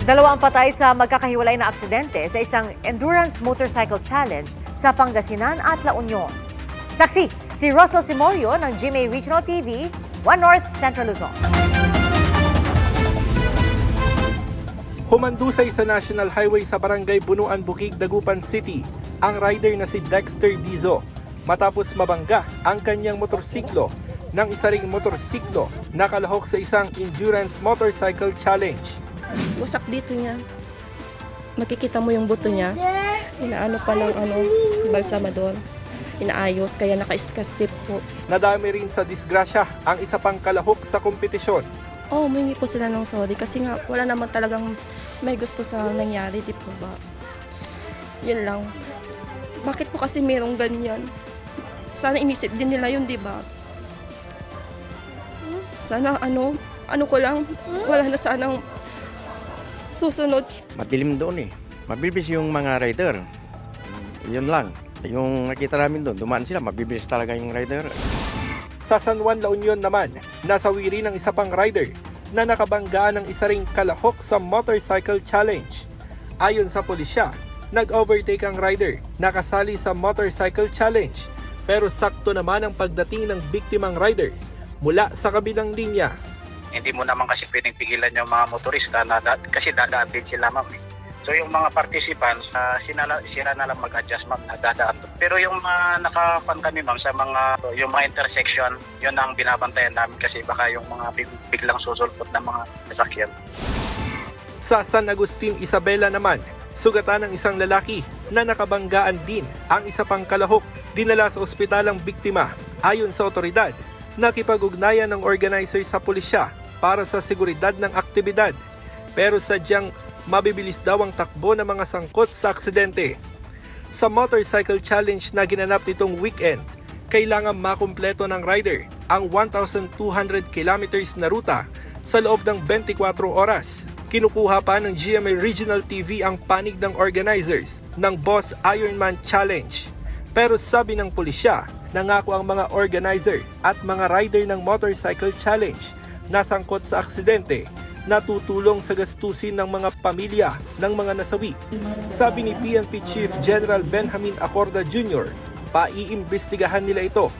Dalawang patay sa magkakahiwalay na aksidente sa isang endurance motorcycle challenge sa Pangasinan at La Union. Saksi, si Russell Simorio ng GMA Regional TV, 1 North Central Luzon. Humandusay sa National Highway sa Barangay Bunuan, Bukig, Dagupan City ang rider na si Dexter Dizo matapos mabangga ang kanyang motorsiklo ng isa ring motorsiklo na kalahok sa isang endurance motorcycle challenge. Wasak dito niya. Makikita mo yung buto niya. Inaano pa ng balsamador. Inaayos kaya naka-step po. Nadami rin sa disgrasya ang isa pang kalahok sa kompetisyon. Humingi po sila ng sorry kasi nga wala naman talagang may gusto sa nangyari, di po ba? Yun lang. Bakit po kasi merong ganyan? Sana inisip din nila yun, di ba? Sana ano ko lang, wala na sanang susunod. Madilim doon eh. Mabibilis yung mga rider. Yun lang. Yung nakita namin doon, dumaan sila, mabibilis talaga yung rider. Sa San Juan, La Union naman, nasawi rin ang isa pang rider na nakabanggaan ng isa ring kalahok sa motorcycle challenge. Ayon sa pulisya, nag-overtake ang rider na kasali sa motorcycle challenge. Pero sakto naman ang pagdating ng biktimang rider mula sa kabilang linya. Hindi mo naman kasi pwedeng pigilan yung mga motorista na kasi dadaan din sila, ma'am. So yung mga participants, sila na lang mag-adjust, ma'am, na dadaan. Pero yung mga nakapan kami, ma'am, sa yung mga intersection, yun ang binabantayan namin kasi baka yung mga biglang susulpot ng mga sasakyan. Sa San Agustin, Isabela naman, sugatan ng isang lalaki na nakabanggaan din ang isa pang kalahok. Dinala sa ospital ang biktima. Ayon sa otoridad, nakipag-ugnayan ng organizer sa pulisya para sa seguridad ng aktibidad. Pero sadyang mabibilis daw ang takbo ng mga sangkot sa aksidente. Sa motorcycle challenge na ginanap nitong weekend, kailangan makumpleto ng rider ang 1,200 kilometers na ruta sa loob ng 24 oras. Kinukuha pa ng GMA Regional TV ang panig ng organizers ng Boss Ironman Challenge. Pero sabi ng pulisya, nangako ang mga organizer at mga rider ng motorcycle challenge na sangkot sa aksidente na tutulong sa gastusin ng mga pamilya ng mga nasawi. Sabi ni PNP Chief General Benjamin Acorda Jr., paiimbestigahan nila ito.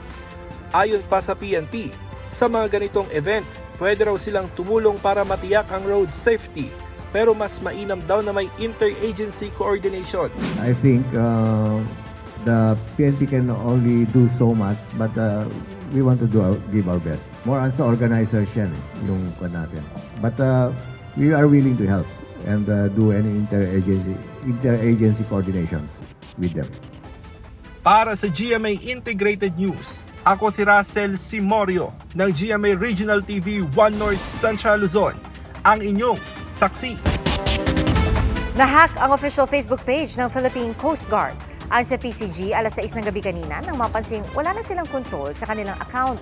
Ayon pa sa PNP, sa mga ganitong event, pwede raw silang tumulong para matiyak ang road safety, pero mas mainam daw na may interagency coordination. I think the PNP can only do so much, but we want to give our best. More on sa organizers yan, yung natin. But we are willing to help and do any interagency coordination with them. Para sa GMA Integrated News, ako si Russell Simorio ng GMA Regional TV 1 North Central Luzon, ang inyong saksi. Nahack ang official Facebook page ng Philippine Coast Guard. Ayon sa PCG, alas 6 ng gabi kanina nang mapansing wala na silang control sa kanilang account.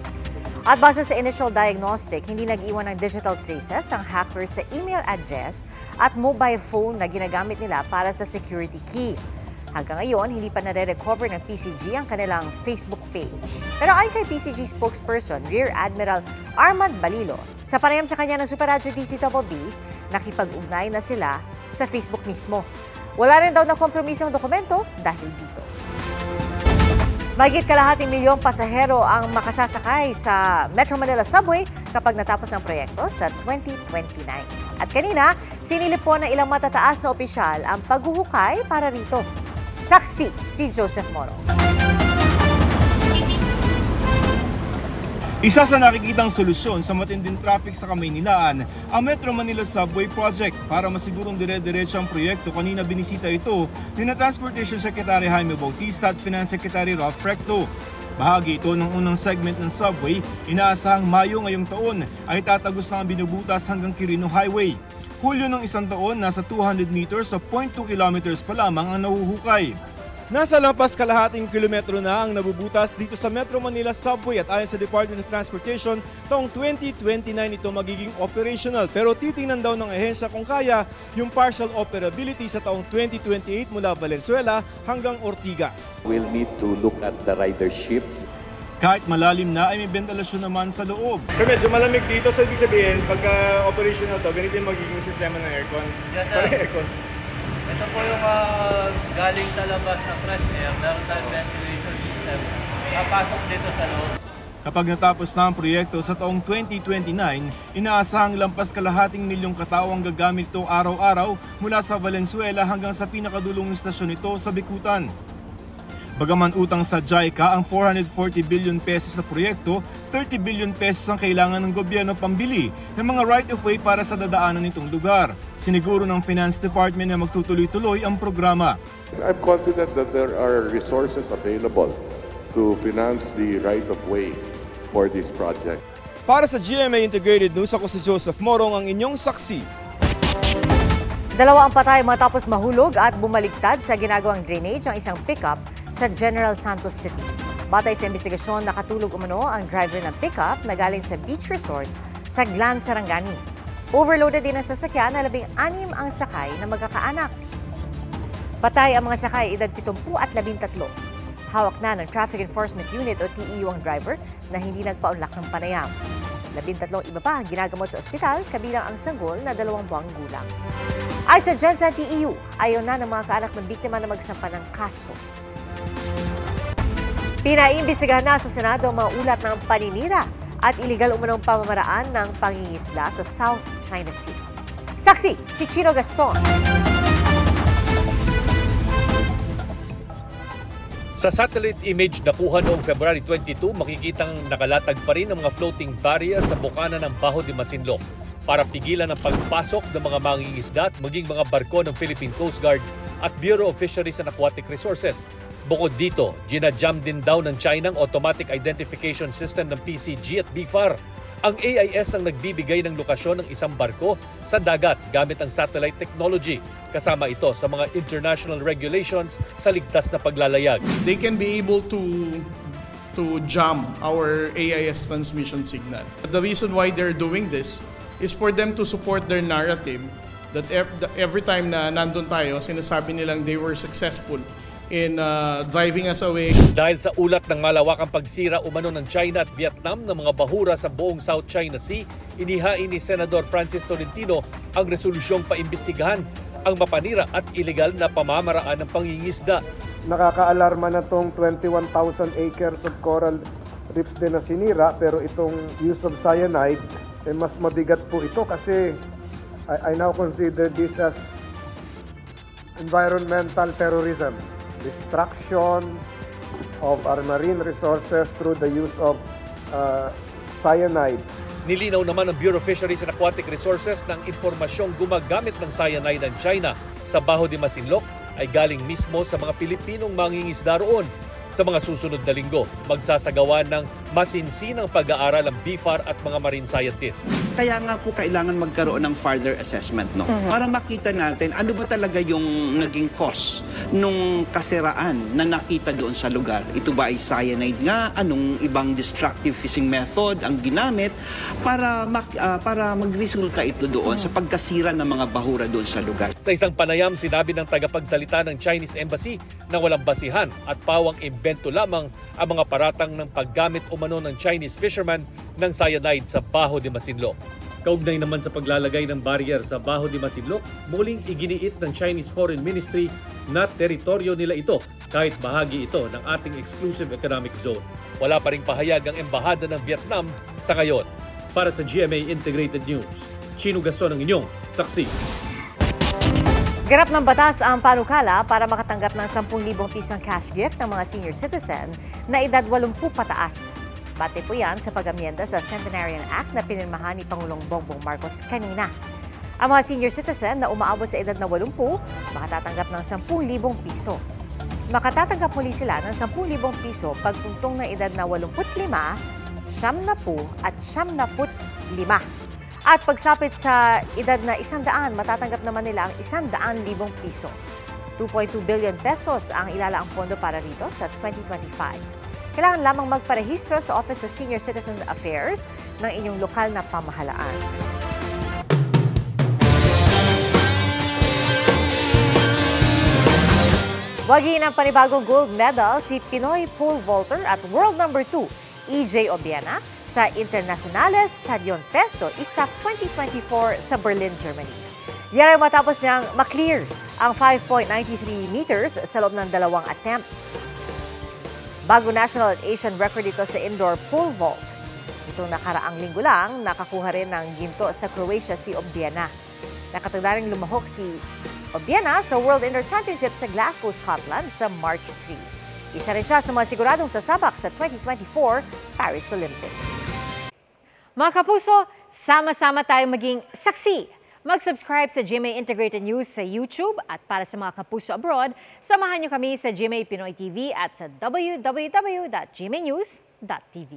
At base sa initial diagnostic, hindi nag-iwan ng digital traces ang hackers sa email address at mobile phone na ginagamit nila para sa security key. Hanggang ngayon, hindi pa nare-recover ng PCG ang kanilang Facebook page. Pero ayon kay PCG spokesperson Rear Admiral Armand Balilo, sa panayam sa kanya ng Super Radio DCWB, nakipag-ugnay na sila sa Facebook mismo. Wala rin daw na kompromisong dokumento dahil dito. Mahigit kalahating milyong pasahero ang makasasakay sa Metro Manila Subway kapag natapos ang proyekto sa 2029. At kanina, sinilip po ng ilang matataas na opisyal ang paghuhukay para rito. Saksi si Joseph Moro. Isa sa nakikitang solusyon sa matinding traffic sa Kamaynilaan ang Metro Manila Subway Project para masigurong dire-diretso ang proyekto. Kanina binisita ito ni Transportation Secretary Jaime Bautista at Finance Secretary Ralph Recto. Bahagi ito ng unang segment ng subway, inaasahang Mayo ngayong taon ay tatagos na ang binubutas hanggang Quirino Highway. Hulyo ng isang taon, nasa 200 meters o 0.2 kilometers pa lamang ang nahuhukay. Nasa lampas kalahating kilometro na ang nabubutas dito sa Metro Manila Subway at ayon sa Department of Transportation, taong 2029 ito magiging operational. Pero titingnan daw ng ahensya kung kaya yung partial operability sa taong 2028 mula Valenzuela hanggang Ortigas. We'll need to look at the ridership Kahit malalim na ay may ventilasyon naman sa loob. So medyo malamig dito, so ibig sabihin, pagka operational to, ganito yung magiging sistema ng aircon. Yes, sir. Para aircon. Ito po yung galing sa labas na fresh air, meron tayong ventilation system. Napasok dito sa loob. Kapag natapos na ang proyekto sa taong 2029, inaasahang lampas kalahating milyong katao ang gagamit ito araw-araw mula sa Valenzuela hanggang sa pinakadulong istasyon nito sa Bicutan. Bagaman utang sa JICA ang 440 billion pesos na proyekto, 30 billion pesos ang kailangan ng gobyerno pambili ng mga right-of-way para sa dadaanan nitong lugar. Siniguro ng Finance Department na magtutuloy-tuloy ang programa. I'm confident that there are resources available to finance the right-of-way for this project. Para sa GMA Integrated News, ako si Joseph Morong, ang inyong saksi. 2 ang patay matapos mahulog at bumaligtad sa ginagawang drainage ang isang pickup sa General Santos City. Batay sa investigasyon, nakatulog umano ang driver ng pickup na galing sa beach resort sa Glan, Sarangani. Overloaded din ang sasakyan na 16 ang sakay na magkakaanak. Patay ang mga sakay edad 70 at 13. Hawak na ng Traffic Enforcement Unit o TEU ang driver na hindi nagpaunlak ng panayam. 13 iba pa ang ginagamot sa ospital, kabilang ang sanggol na 2 buwang gulang. Ay sa Gensan TEU, ayaw na ng mga kaanak ng biktima na magsampa ng kaso. Pinaimbestigahan na sa Senado ang mga ulat ng paninira at iligal umanong pamamaraan ng pangingisda sa South China Sea. Saksi, si Chino Gaston. Sa satellite image na kuha noong February 22, makikitang nakalatag pa rin ang mga floating barrier sa bukana ng Baho de Masinloc para pigilan ang pagpasok ng mga mangingisda at maging mga barko ng Philippine Coast Guard at Bureau of Fisheries and Aquatic Resources. Bukod dito, ginajam din daw ng China ang Automatic Identification System ng PCG at BFAR. Ang AIS ang nagbibigay ng lokasyon ng isang barko sa dagat gamit ang satellite technology. Kasama ito sa mga international regulations sa ligtas na paglalayag. They can be able to jam our AIS transmission signal. The reason why they're doing this is for them to support their narrative that every time na nandun tayo, sinasabi nilang they were successful in driving us away. Dahil sa ulat ng malawakang pagsira umano ng China at Vietnam ng mga bahura sa buong South China Sea, inihain ni Senador Francis Tolentino ang resolusyong paimbestigahan ang mapanira at ilegal na pamamaraan ng pangingisda. Nakakaalarma na itong 21,000 acres of coral reefs din na sinira, pero itong use of cyanide, mas mabigat po ito kasi I now consider this as environmental terrorism. Destruction of our marine resources through the use of cyanide. Nilinaw naman ng Bureau of Fisheries and Aquatic Resources ng impormasyong gumagamit ng cyanide ng China sa Baho de Masinloc ay galing mismo sa mga Pilipinong mangingisda roon. Sa mga susunod na linggo, magsasagawa ng masinsinang pag-aaral ang BFAR at mga marine scientists. Kaya nga po kailangan magkaroon ng further assessment, no? Para makita natin ano ba talaga yung naging cause nung kasiraan na nakita doon sa lugar. Ito ba ay cyanide nga? Anong ibang destructive fishing method ang ginamit para magresulta ito doon sa pagkasira ng mga bahura doon sa lugar? Sa isang panayam, sinabi ng tagapagsalita ng Chinese Embassy na walang basihan at pawang imbento lamang ang mga paratang ng paggamit umano ng Chinese fishermen ng cyanide sa Baho de Masinloc. Kaugnay naman sa paglalagay ng barrier sa Baho de Masinloc, muling iginiit ng Chinese Foreign Ministry na teritoryo nila ito kahit bahagi ito ng ating exclusive economic zone. Wala pa ring pahayag ang embahada ng Vietnam sa ngayon. Para sa GMA Integrated News, Chino Gaston ang inyong saksi. Ganap ng batas ang panukala para makatanggap ng 10,000 pisong cash gift ng mga senior citizen na edad 80 pataas. Bate po yan sa pag-amyenda sa Centenarian Act na pinirmahan ni Pangulong Bongbong Marcos kanina. Ang mga senior citizen na umaabot sa edad na 80 makatatanggap ng 10,000 piso. Makatatanggap muli sila ng 10,000 piso pagtungtong ng edad na 85, 70 at 75. At pagsapit sa edad na 100, matatanggap naman nila ang 100,000 piso. 2.2 billion pesos ang ilalaang pondo para rito sa 2025. Kailangan lamang magparehistro sa Office of Senior Citizen Affairs ng inyong lokal na pamahalaan. Wagi ng panibagong gold medal si Pinoy pole vaulter at world number 2 EJ Obiena sa Internationales Stadion Festo ISTAF 2024 sa Berlin, Germany. Yan ay matapos niyang maklear ang 5.93 meters sa loob ng 2 attempts. Bago national at Asian record ito sa indoor pole vault. Itong nakaraang linggo lang, nakakuha rin ng ginto sa Croatia si Obiena. Nakatanda ring lumahok si Obiena sa World Indoor Championship sa Glasgow, Scotland sa March 3. Isa rin siya sa mga siguradong sasabak sa 2024 Paris Olympics. Mga kapuso, sama-sama tayong maging saksi. Mag-subscribe sa GMA Integrated News sa YouTube at para sa mga kapuso abroad, samahan niyo kami sa GMA Pinoy TV at sa www.gmanews.tv.